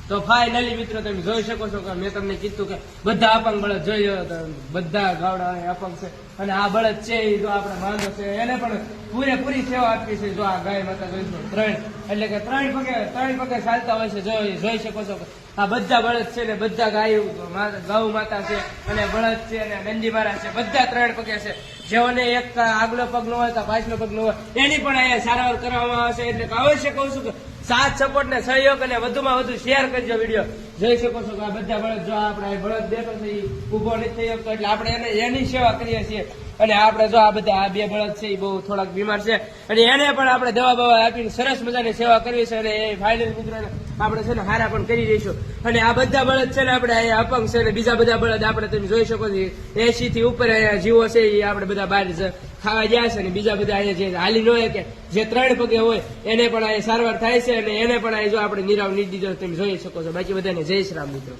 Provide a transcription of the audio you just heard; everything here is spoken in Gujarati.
તો ફાઇનલી મિત્રો તમે જોઈ શકો છો કે મેં તમને કીધું કે બધા અપંગ બળદ જોઈ બધા ગાવડા અપંગ છે અને આ બળદ છે એ જો આપણે માંગો છે એને પણ પૂરેપૂરી સેવા આપી છે. જો આ ગાય માતા જોઈશું 3 એટલે કે 3 પગે ચાલતા હોય છે. જોઈ શકો છો કે આ બધા બળદ છે ને બધા ગૌ માતા છે અને બળદ છે અને નંદી મહારાજ છે બધા 3 પગે છે. જેઓને એક આગલો પગ નો હોય તો પાછલો પગ નો હોય એની પણ અહીંયા સારવાર કરવામાં આવશે. એટલે અવશ્ય કહું છું કે સાથ સપોર્ટ ને સહયોગ અને વધુમાં વધુ શેર કરજો વિડીયો. જોઈ શકો છો કે આ બધા બળદ જો આપણે બળદ દેખો છે એ ઉભો નથી થઈ શકતો એટલે આપણે એની સેવા કરીએ છીએ. અને આપણે જો આ બધા આ 2 બળદ છે એ બહુ થોડાક બીમાર છે અને એને પણ આપણે દવા બવા આપીને સરસ મજાની સેવા કરવી છે. અને એ ફાઇનલ મિત્રોને આપણે છે ને હારા પણ કરી દઈશું. અને આ બધા બળદ છે ને આપણે અહીંયા અપંગ છે ને બીજા બધા બળદ આપણે તમે જોઈ શકો છો 80 થી ઉપર અહીંયા જીવો છે એ આપણે બધા બહાર ખાવા ગયા છે. અને બીજા બધા અહીંયા જે હાલી ન હોય કે જે 3 પગે હોય એને પણ અહીંયા સારવાર થાય છે અને એને પણ અહીં જો આપણે નિરાવ નીતિ દીધો તમે જોઈ શકો છો. બાકી બધાને જય શ્રી રામ મિત્રો.